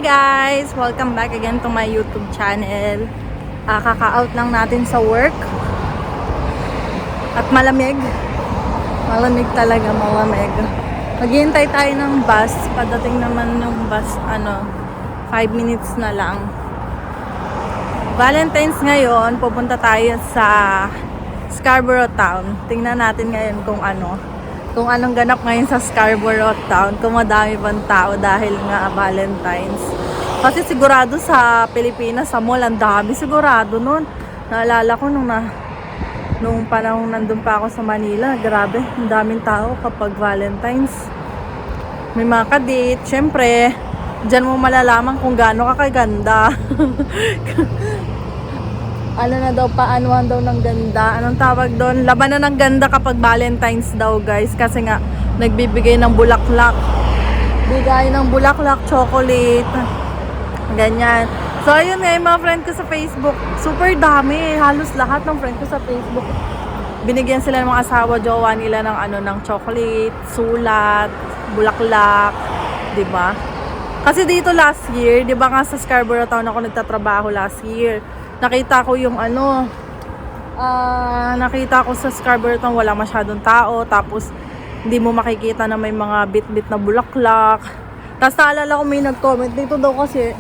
guys! Welcome back again to my YouTube channel. Kaka-out lang natin sa work. At malamig. Malamig talaga, malamig. Maghihintay tayo ng bus. Padating naman yung bus, 5 minutes na lang. Valentine's ngayon, pupunta tayo sa Scarborough Town. Tingnan natin ngayon kung anong ganap ngayon sa Scarborough Town, kung madami bang tao dahil nga Valentine's. Kasi sigurado sa Pilipinas, sa mall, ang dami sigurado nun. Naalala ko nung panahon nandun pa ako sa Manila, grabe, ang daming tao kapag Valentine's. May mga kadate, syempre, dyan mo malalaman kung gaano ka kaganda. Paanuan daw ng ganda. Anong tawag doon? Labanan ng ganda kapag Valentine's daw, guys. Kasi nga, nagbibigay ng bulaklak. Bigay ng bulaklak, chocolate. Ganyan. So, ayun nga, yung mga friend ko sa Facebook. Super dami. Halos lahat ng friend ko sa Facebook. Binigyan sila ng mga asawa, jowa nila ng chocolate, sulat, bulaklak. Diba? Kasi dito last year, diba nga sa Scarborough Town ako nagtatrabaho last year. Nakita ko nakita ko sa Scarborough Town wala masyadong tao, tapos hindi mo makikita na may mga bit-bit na bulaklak. Tapos naalala ko may nag-comment dito daw kasi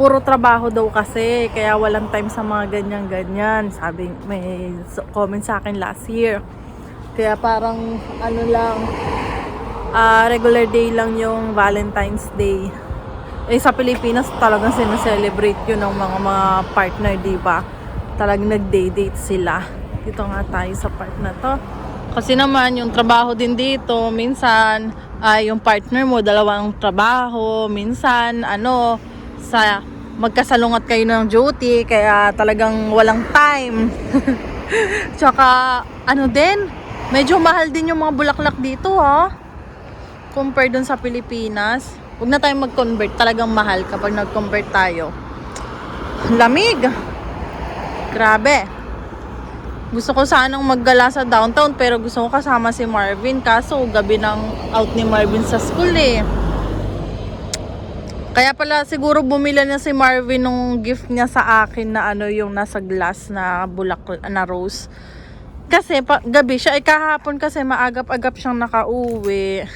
puro trabaho daw kasi, kaya walang time sa mga ganyan-ganyan. Sabi, may comment sa akin last year. Kaya parang regular day lang yung Valentine's Day. Sa Pilipinas talagang sineselebrate yun ng mga partner, diba? Talagang nag-date sila. Dito nga tayo sa part na to. Kasi naman yung trabaho din dito, minsan yung partner mo dalawang trabaho, minsan magkasalungat kayo ng duty, kaya talagang walang time. Tsaka medyo mahal din yung mga bulaklak dito, compare dun sa Pilipinas. Huwag na tayong mag-convert. Talagang mahal kapag nag-convert tayo. Lamig. Grabe. Gusto ko sanang maggala sa downtown, pero gusto ko kasama si Marvin. Kaso gabi ng out ni Marvin sa school eh. Kaya pala siguro bumili na si Marvin nung gift niya sa akin na yung nasa glass na na rose. Kasi gabi siya, kahapon kasi maagap-agap siyang nakauwi.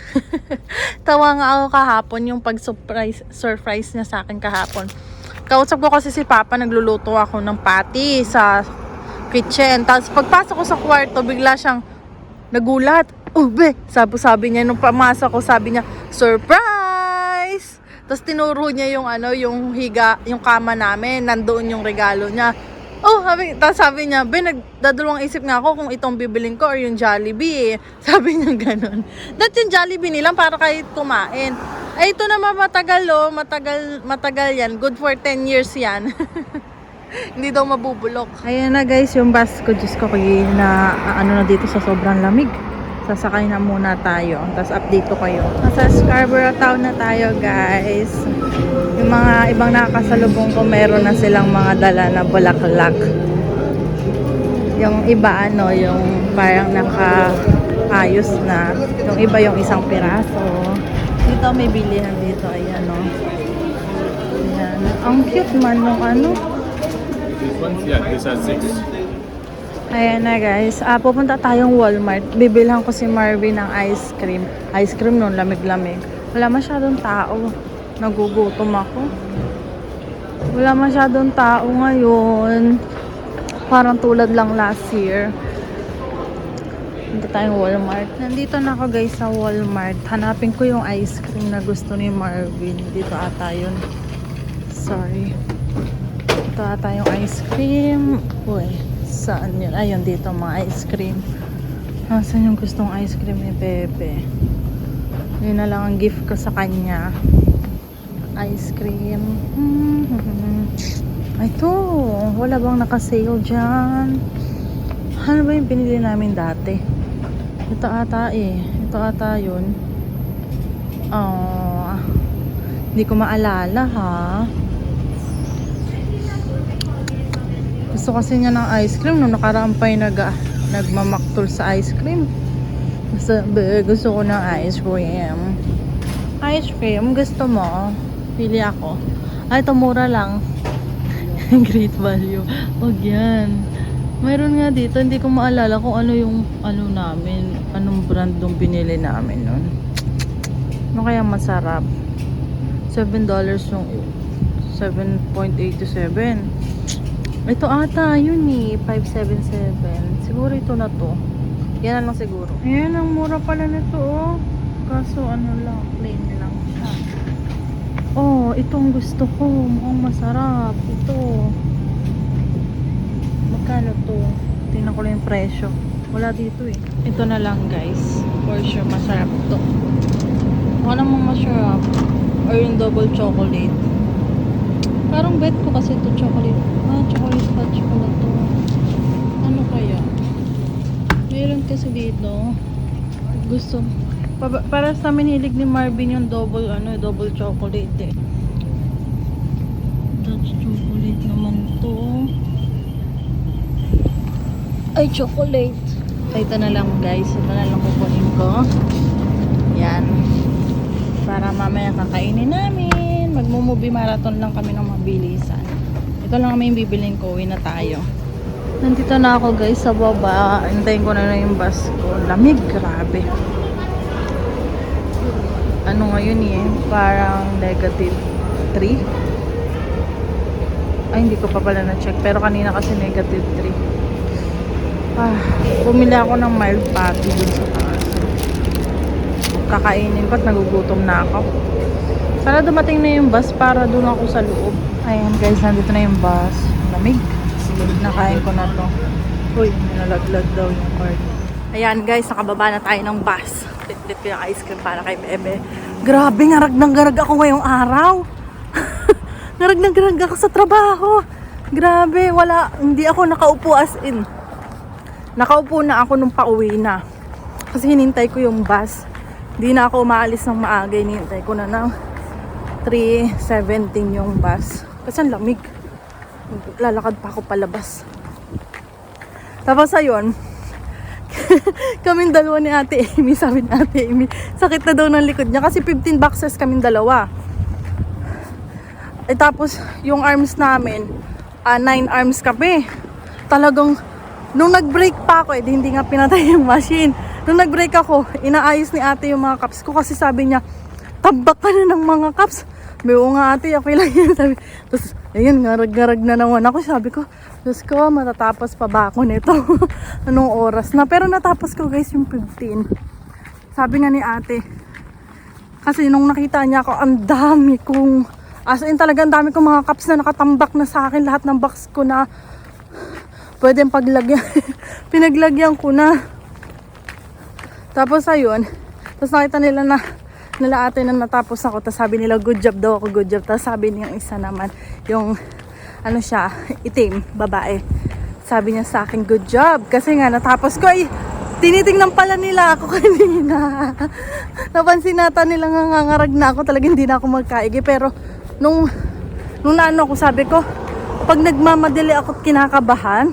Tawa nga ako kahapon yung surprise niya sa akin kahapon. Kausap ko kasi si Papa, nagluluto ako ng patty sa kitchen. Tapos pagpasok ko sa kwarto, bigla siyang nagulat. Be, sabi niya nung pamasok ko, sabi niya, surprise! Tapos tinuro niya yung higa, yung kama namin, nandoon yung regalo niya. Sabi niya, nagdadalawang isip nga ako kung itong bibilin ko or yung Jollibee eh. Sabi niya ganun. That's yung Jollibee nilang para kahit kumain. Ito naman matagal yan. Good for 10 years yan. Hindi daw mabubulok. Ayan na guys, yung bus ko. Diyos ko, na dito sa sobrang lamig. Sasakay na muna tayo. Tapos update ko kayo. Nasa Scarborough Town na tayo guys. Yung mga ibang nakakasalubong ko, meron na silang mga dala na bulaklak. Yung iba yung parang nakaayos na. Yung iba yung isang piraso. Dito may bilihan dito. Ayan Ayan. Ang cute man nung This one's, this has 6. Ayan na guys, pupunta tayong Walmart. Bibilhan ko si Marvin ng ice cream. Ice cream nun, lamig-lamig. Wala masyadong tao. Nagugutom ako. Wala masyadong tao ngayon. Parang tulad lang last year. Punta tayong Walmart. Nandito na ako guys sa Walmart. Hanapin ko yung ice cream na gusto ni Marvin. Dito ata yun. Sorry. Dito ata yung ice cream. Uy. Saan yun? Ayun, dito mga ice cream. Saan yung gustong ice cream ni Bebe? Yun na lang ang gift ko sa kanya. Ice cream. Ito, wala bang nakasale dyan? Ano ba yung pinili namin dati? Ito ata yun. Hindi ko maalala ha. Gusto kasi niya ng ice cream. Nung nakaraan pa yung nagmamaktol sa ice cream. Gusto ko ng ice cream. Ice cream, gusto mo? Pili ako. Ay, ito mura lang. Great value. Wag yan. Mayroon nga dito, hindi ko maalala kung ano yung ano namin, anong brand yung binili namin nun. Ano kaya masarap? $7 yung 7.87. Ito ata, yun eh, 577. Siguro ito na to. Yan na lang siguro. Ayan, ang mura pala nito oh. Kaso ano lang, plain lang siya. Oh, itong gusto ko. Mukhang masarap. Ito. Magkano to? Tingnan ko lang yung presyo. Wala dito eh. Ito na lang guys. For sure, masarap to. Mukha namang masarap. Or yung double chocolate. Parang bet ko kasi ito chocolate. Ah, chocolate fudge pala to. Ano kaya? Meron kasi dito. Gusto. Para sa minilig ni Marvin yung double chocolate eh. Dutch chocolate naman to. Ay, chocolate. Ito na lang guys. Ito na lang kukunin ko. Yan. Para mamaya kakainin namin. Magmo-movie marathon lang kami ng mabilisan. Ito lang kami yung bibilin ko. Uwi na tayo. Nandito na ako guys sa baba. Hintayin ko na yung bus ko. Lamig. Grabe. Ano ngayon eh? Parang negative 3. Ay, hindi ko pa pala na-check. Pero kanina kasi negative 3. Bumili ako ng mild patty dun sa taas. Kakainin ko at nagugutom na ako. Sana dumating na yung bus para dun ako sa loob. Ayan guys, nandito na yung bus. Lamig. Nakain ko na to. Uy, nalaglag daw yung card. Ayan guys, nakababa na tayo ng bus. Lit ko yung ice cream para kay Bebe. Grabe, ngarag ng garag ako ngayong araw. Ngarag ng garag ako sa trabaho. Grabe, hindi ako nakaupo as in. Nakaupo na ako nung pauwi na. Kasi hinintay ko yung bus. Hindi na ako umaalis ng maaga. Hinintay ko na ng 3:17 yung bus. Kasi ang lamig. Lalakad pa ako palabas. Tapos ayun, kaming dalawa ni Ate Amy. Sabi ni Ate Amy, sakit na daw ng likod niya. Kasi 15 boxes kaming dalawa. Tapos yung arms namin, 9 arms kami. Talagang nung nag-break pa ako, hindi nga pinatay yung machine. Nung nag-break ako, inaayos ni ate yung mga cups ko kasi sabi niya, tabak ka na ng mga cups. May nga ate, okay lang yan. Sabi, tapos, ayun, ngarag-ngarag na naman ako. Sabi ko, Diyos ko, matatapos pa ba ako nito? Anong oras na? Pero natapos ko guys yung 15. Sabi nga ni ate, kasi nung nakita niya ako, ang dami kong, as in talaga ang dami kong mga cups na nakatambak na sa akin. Lahat ng box ko na pwedeng paglagyan. Pinaglagyan ko na. Tapos ayun. Tapos nakita nila ate na natapos ako. Tapos sabi nila good job daw ako, good job. Tapos sabi niyang isa naman, yung ano siya, itim, babae. Sabi niya sa akin good job. Kasi nga natapos ko. Ay, tinitingnan pala nila ako kanina. Napansin nata nila ngangarag na ako. Talagang hindi na ako magkaigi. Pero nung naano ako, sabi ko, pag nagmamadali ako at kinakabahan,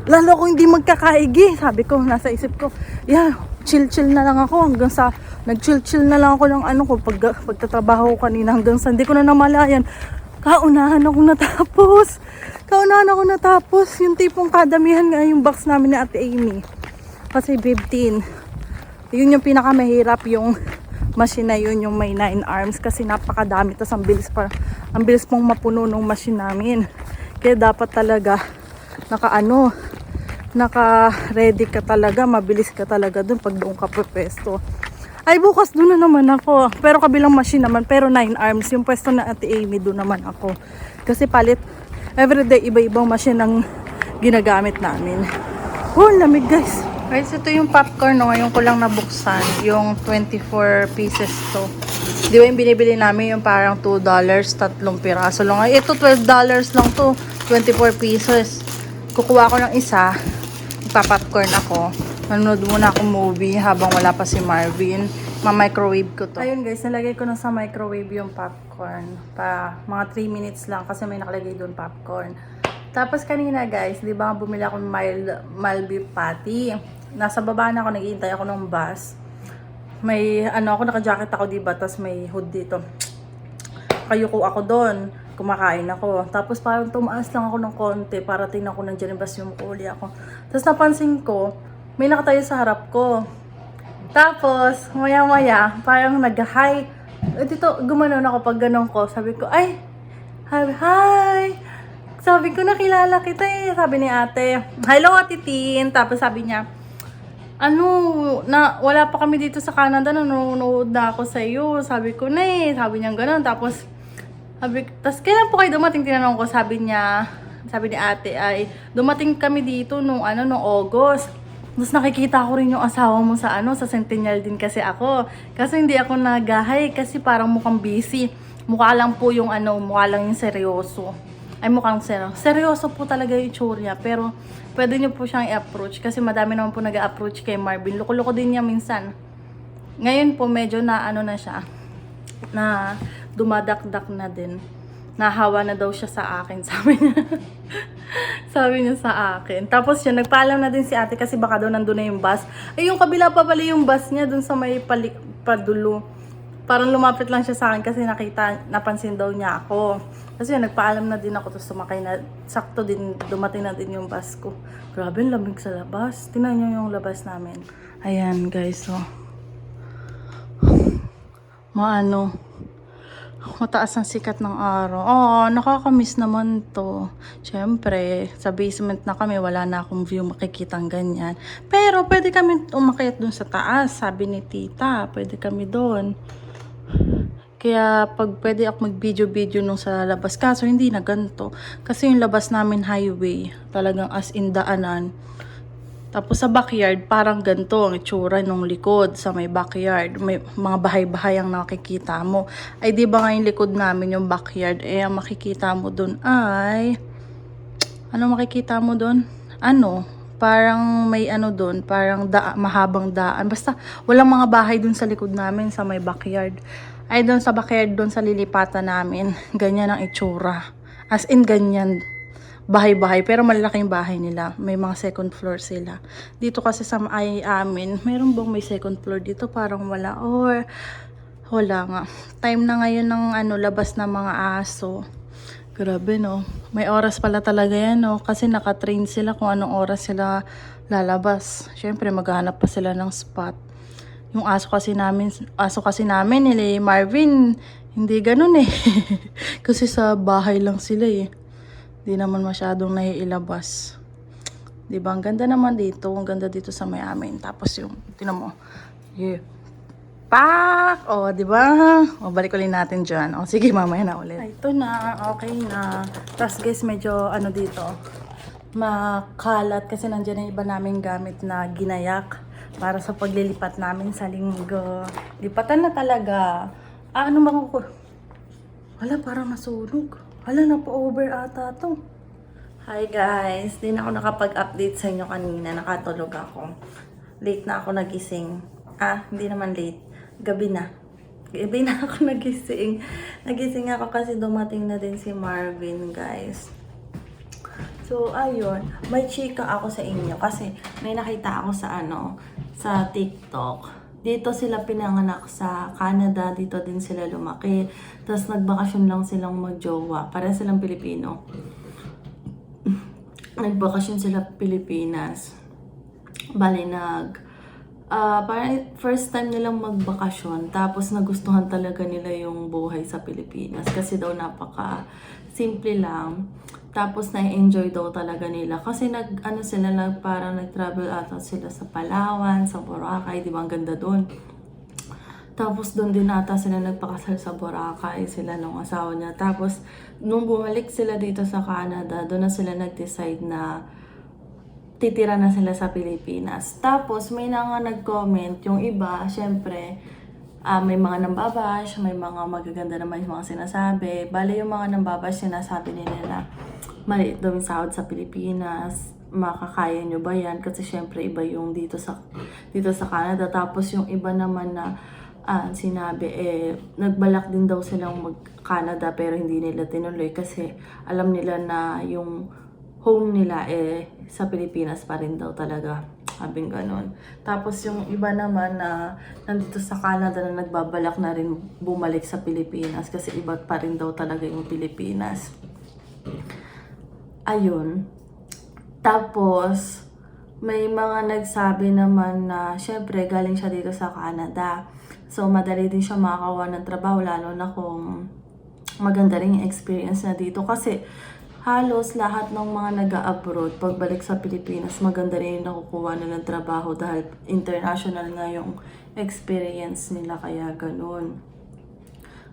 lalo akong hindi magkakaigi. Sabi ko, nasa isip ko, yeah, chill-chill na lang ako hanggang sa, nag-chill-chill na lang ako ng ano ko, pagtatrabaho ko kanina hanggang sa, hindi ko na namalayan. Kaunahan ako natapos. Yung tipong kadamihan nga yung box namin ni Ate Amy. Kasi 15. Yun yung pinakamahirap yung machine na yun, yung may 9 arms. Kasi napakadami. Tapos ang bilis pong mapuno ng machine namin. Kaya dapat talaga naka-ready ka talaga, mabilis ka talaga dun pag doon ka pwesto. Ay, bukas doon na naman ako. Pero kabilang machine naman, pero 9 arms. Yung pwesto na Ate Amy, doon naman ako. Kasi palit, everyday, iba-ibang machine ang ginagamit namin. Oh, lamig guys. Guys, ito yung popcorn, no? Ngayon ko lang nabuksan. Yung 24 pieces to. Di ba yung binibili namin yung parang $2, 3 piraso lang. Ay, ito $12 lang to. 24 pieces. Kukuha ko ng isa. Magpa-popcorn ako. Nanonood muna akong movie habang wala pa si Marvin. Ma-microwave ko to. Ayun guys, nalagay ko na sa microwave yung popcorn. Mga 3 minutes lang kasi may nakalagay doon popcorn. Tapos kanina guys, di ba bumili ako ng mild beef patty. Nasa baba na ako, naghihintay ako ng bus. May naka-jacket ako, diba? Tapos may hood dito. Kayuko ako doon. kumakain ako. Tapos parang tumaas lang ako ng konti para tingnan ko nandiyan yung bus yung uli ako. Tapos napansin ko, may nakatayo sa harap ko. Tapos, maya-maya, parang nag-hi. Dito, gumanon ako pag ganun ko. Sabi ko, ay, hi! Sabi ko, nakilala kita eh. Sabi ni ate, hello Ate Tin. Tapos sabi niya, wala pa kami dito sa Canada, nanonood na ako sa iyo. Sabi ko na eh. Sabi niya gano'n. Tapos kailan po kayo dumating? Tinanong ko, sabi ni ate ay, dumating kami dito nung August. Tapos nakikita ko rin yung asawa mo sa sa Centennial din kasi ako. Kasi hindi ako nagahay kasi parang mukhang busy. Mukha lang po yung mukha lang yung seryoso. Ay mukhang seryoso po talaga yung itsura niya. Pero pwede niyo po siyang i-approach kasi madami naman po nag-approach kay Marvin. Loko-loko din niya minsan. Ngayon po medyo na na siya. Na dumadakdak na din. Nahawa na daw siya sa akin, sabi niya. Sabi niya sa akin. Tapos yun, nagpaalam na din si ate kasi baka daw nandun na yung bus. Ay, yung kabila pa pala yung bus niya dun sa may padulo. Parang lumapit lang siya sa akin kasi napansin daw niya ako. Kasi yun, nagpaalam na din ako, tapos sumakay na, sakto din, dumating na din yung bus ko. Grabe, lamig sa labas. Tingnan niyo yung labas namin. Ayan, guys, so. Mataas ang sikat ng araw. Nakakamiss naman to. Siyempre, sa basement na kami, wala na akong view makikitang ganyan. Pero, pwede kami umakyat dun sa taas. Sabi ni tita, pwede kami dun. Kaya pag pwede ako mag-video nung sa labas. Kaso hindi na ganito. Kasi yung labas namin highway. Talagang as in daanan. Tapos sa backyard, parang ganito ang itsura nung likod sa may backyard. May mga bahay-bahay ang nakikita mo. Ay di ba nga yung likod namin yung backyard? Eh ang makikita mo dun ay... Ano makikita mo dun? Parang may dun. Parang mahabang daan. Basta walang mga bahay dun sa likod namin sa may backyard. Ay doon sa backyard, doon sa lilipatan namin. Ganyan ang itsura. As in ganyan. Bahay-bahay. Pero malalaking bahay nila. May mga second floor sila. Dito kasi sa amin, mayroon bang may second floor dito? Parang wala. Or wala nga. Time na ngayon ng labas ng mga aso. Grabe no. May oras pala talaga yan no. Kasi nakatrain sila kung anong oras sila lalabas. Siyempre maghanap pa sila ng spot. Yung aso kasi namin nila Marvin, hindi ganun eh. Kasi sa bahay lang sila eh. Hindi naman masyadong naiilabas. Diba? Ang ganda naman dito. Ang ganda dito sa may amin. Tapos yung, tinan mo. Yeah. Pak! Diba? Balik ulit natin dyan. Sige, mamaya na ulit. Ito na. Okay na. Tapos guys, medyo dito. Makalat kasi nandiyan yung iba naming gamit na ginayak. Para sa paglilipat namin sa linggo. Lipatan na talaga. Wala, parang nasunog. Wala, na-over ata to. Hi guys. Di na ako nakapag-update sa inyo kanina. Nakatulog ako. Late na ako nagising. Hindi naman late. Gabi na. Gabi na ako nagising. Nagising ako kasi dumating na din si Marvin, guys. So, ayun. May chika ako sa inyo kasi may nakita ako sa TikTok. Dito sila pinanganak sa Canada. Dito din sila lumaki. Tapos nagbakasyon lang silang magjowa. Para silang Pilipino. Nagbakasyon sila Pilipinas. Bali, parang first time nilang magbakasyon. Tapos nagustuhan talaga nila yung buhay sa Pilipinas. Kasi daw napaka-simple lang. Tapos na-enjoy daw talaga nila. Kasi parang nag-travel ata sila sa Palawan, sa Boracay. Di ba ang ganda doon? Tapos doon din ata sila nagpakasal sa Boracay, sila nung asawa niya. Tapos nung bumalik sila dito sa Canada, doon na sila nag-decide na titira na sila sa Pilipinas. Tapos may nag-comment, yung iba, syempre, may mga nambabash, may mga magaganda naman yung mga sinasabi. Bale yung mga nambabash, sinasabi nila na maliit daw yung sahod sa Pilipinas, makakaya nyo ba yan? Kasi syempre iba yung dito sa Canada. Tapos yung iba naman na sinabi, nagbalak din daw silang mag-Canada pero hindi nila tinuloy kasi alam nila na yung home nila sa Pilipinas pa rin daw talaga. Sabing ganon. Tapos yung iba naman na nandito sa Canada na nagbabalak na rin bumalik sa Pilipinas kasi iba pa rin daw talaga yung Pilipinas. Ayun. Tapos, may mga nagsabi naman na syempre galing siya dito sa Canada. So, madali din siya makakawa ng trabaho lalo na kung maganda rin yung experience na dito. Kasi halos lahat ng mga nag-abroad, pagbalik sa Pilipinas, maganda rin yung nakukuha na ng trabaho dahil international nga yung experience nila, kaya ganun.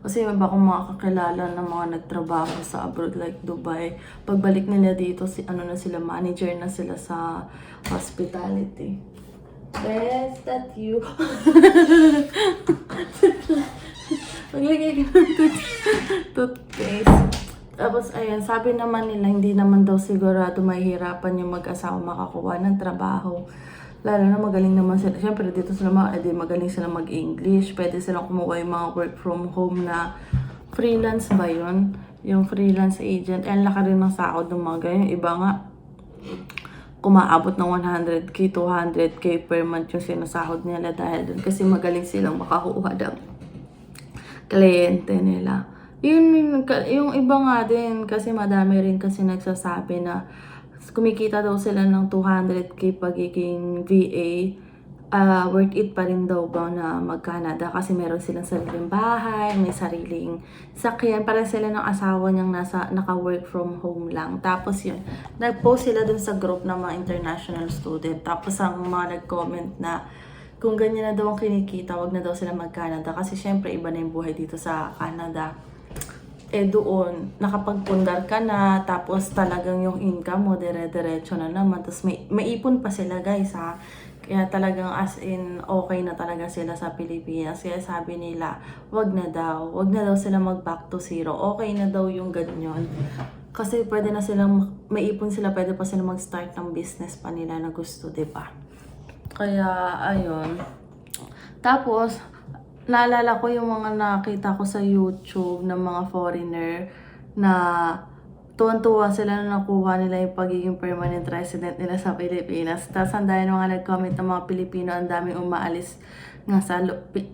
Kasi may ba akong makakakilala ng mga nagtrabaho sa abroad like Dubai, pagbalik nila dito, na sila, manager na sila sa hospitality. Best that you... Maglagay ka ng toothpaste. Tapos, ayan, sabi naman nila, hindi naman daw sigurado mahihirapan yung mag-asawa makakuha ng trabaho. Lalo na magaling naman sila. Siyempre, dito sila magaling sila mag-English. Pwede silang kumuha yung mga work from home na freelance ba yun? Yung freelance agent. Ang laki rin ng sahod ng mga ganyan. Iba nga, kumaabot ng 100k, 200k per month yung sinasahod nila dahil dun. Kasi magaling silang makakuha ng kliyente nila. Yung iba nga din, kasi madami rin kasi nagsasabi na kumikita daw sila ng 200k pagiging VA, worth it pa rin daw ba na mag-Canada kasi meron silang sariling bahay, may sariling sakyan, para sila ng asawa niyang naka-work from home lang. Tapos yun, nag-post sila dun sa group ng mga international student. Tapos ang mga nag-comment na kung ganyan na daw ang kinikita, wag na daw sila mag-Canada kasi syempre iba na yung buhay dito sa Canada. Doon, nakapagpundar ka na, tapos talagang yung income mo, dire-diretso na naman. Tapos may ipon pa sila guys ha. Kaya talagang as in, okay na talaga sila sa Pilipinas. Kaya sabi nila, wag na daw sila mag back to zero. Okay na daw yung ganyan. Kasi pwede na silang, may ipon sila, pwede pa sila mag-start ng business pa nila na gusto, diba? Kaya, ayun. Tapos, naalala ko yung mga nakita ko sa YouTube ng mga foreigner na tuwan-tuwa sila na nakuha nila yung pagiging permanent resident nila sa Pilipinas. Tapos ang dahil mga nag-comment ng mga Pilipino, ang daming umaalis nga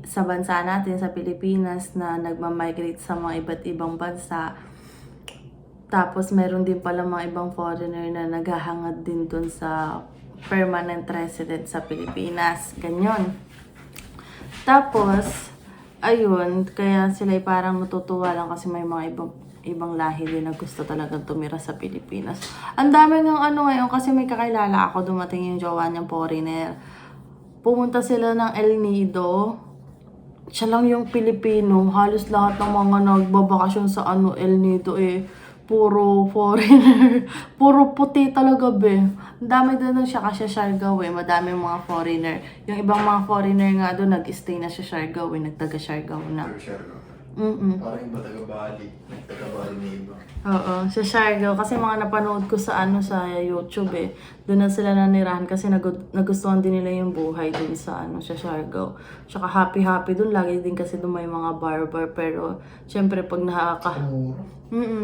sa bansa natin, sa Pilipinas, na nagmamigrate sa mga iba't ibang bansa. Tapos meron din pala mga ibang foreigner na naghahangad din dun sa permanent resident sa Pilipinas. Ganyan. Tapos, ayun, kaya sila parang natutuwa lang kasi may mga ibang lahi din na gusto talagang tumira sa Pilipinas. Ang dami ng ngayon kasi may kakilala ako, dumating yung jowa niyang foreigner. Pumunta sila ng El Nido. Siya lang yung Pilipino. Halos lahat ng mga nagbabakasyon sa El Nido puro foreigner. Puro puti talaga be. Ang dami doon siya kasi Siargao madami mga foreigner. Yung ibang mga foreigner nga doon nag-stay na sa Siargao nagtaga Siargao na. Parang iba taga-Bali. Nagtaga-Bali na iba. Oo, sa Siargao. Kasi mga napanood ko sa sa YouTube Doon na sila nanirahan kasi nagustuhan din nila yung buhay doon sa sa Siargao. Tsaka happy doon. Lagi din kasi doon may mga bar. Pero, syempre pag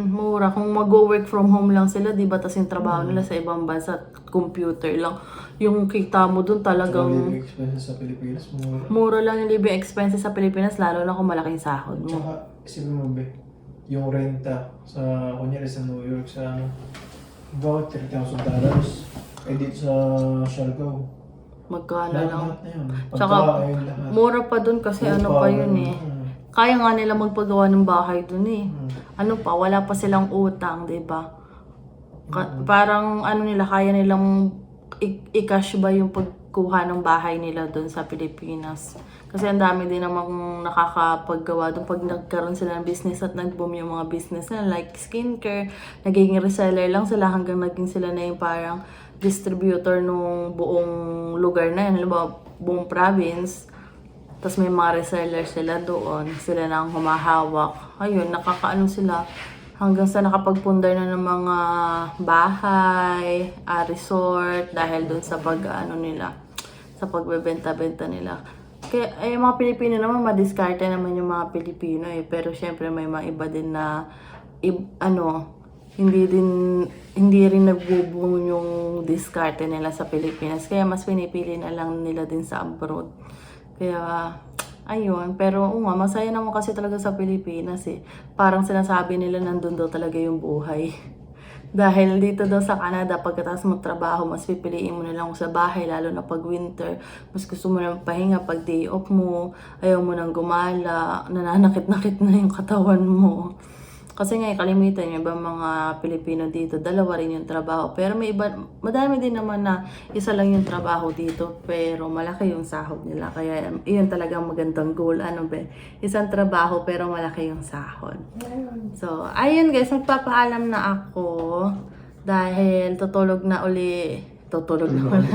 mura. Kung mag-work from home lang sila, di ba? Tas yung trabaho nila sa ibang bansa, computer lang. Yung kita mo doon talagang... living expenses sa Pilipinas, mura. Mura lang yung living expenses sa Pilipinas, lalo na kung malaking sahod mo. Tsaka, isipin mo ba, yung renta sa, kunyari sa New York, sa about $3,000. Dito sa Siargao. Magkano lang. Lahat na yun. Tsaka, Pagkain, lahat. mura pa doon kasi pa yun Kaya nga nila magpagawa ng bahay doon wala pa silang utang, diba? Parang nila, kaya nilang i-cash ba yung pagkuha ng bahay nila doon sa Pilipinas. Kasi ang dami din namang nakakapaggawa doon pag nagkaroon sila ng business at nag-boom yung mga business na like skincare, naging reseller lang sila hanggang naging sila na yung parang distributor nung buong lugar na yun, buong province. Tapos may mga resellers sila doon. Sila na ang humahawak. Ayun, sila. Hanggang sa nakapagpundar na ng mga bahay, resort, dahil doon sa nila. Sa pagbebenta-benta nila. Kaya, yung mga Pilipino naman, madiskarte naman yung mga Pilipino Pero syempre may mga iba din na, hindi rin nagbo-boom yung diskarte nila sa Pilipinas. Kaya mas pinipili na lang nila din sa abroad. Kaya, ayun. Pero, masaya naman kasi talaga sa Pilipinas eh. Parang sinasabi nila nandun daw talaga yung buhay. Dahil dito daw sa Canada, pagkatapos magtrabaho, mas pipiliin mo na lang sa bahay, lalo na pag winter. Mas gusto mo na pahinga pag day off mo, ayaw mo nang gumala, nananakit-nakit na yung katawan mo. Kasi nga, kalimitan yung ibang mga Pilipino dito, dalawa rin yung trabaho. Pero may iba, madami din naman na isa lang yung trabaho dito, pero malaki yung sahod nila. Kaya yun talagang magandang goal. Ano ba? Isang trabaho, pero malaki yung sahod. So, ayun guys, magpapaalam na ako dahil tutulog na uli. Tutulog na uli.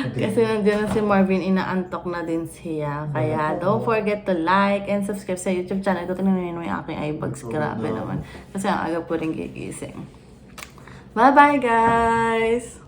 Kasi nandiyan na si Marvin, inaantok na din siya. Kaya don't forget to like and subscribe sa YouTube channel ko. Tingnan mo yung aking eyebags. Grabe naman. Kasi ang aga po rin gigising. Bye-bye guys!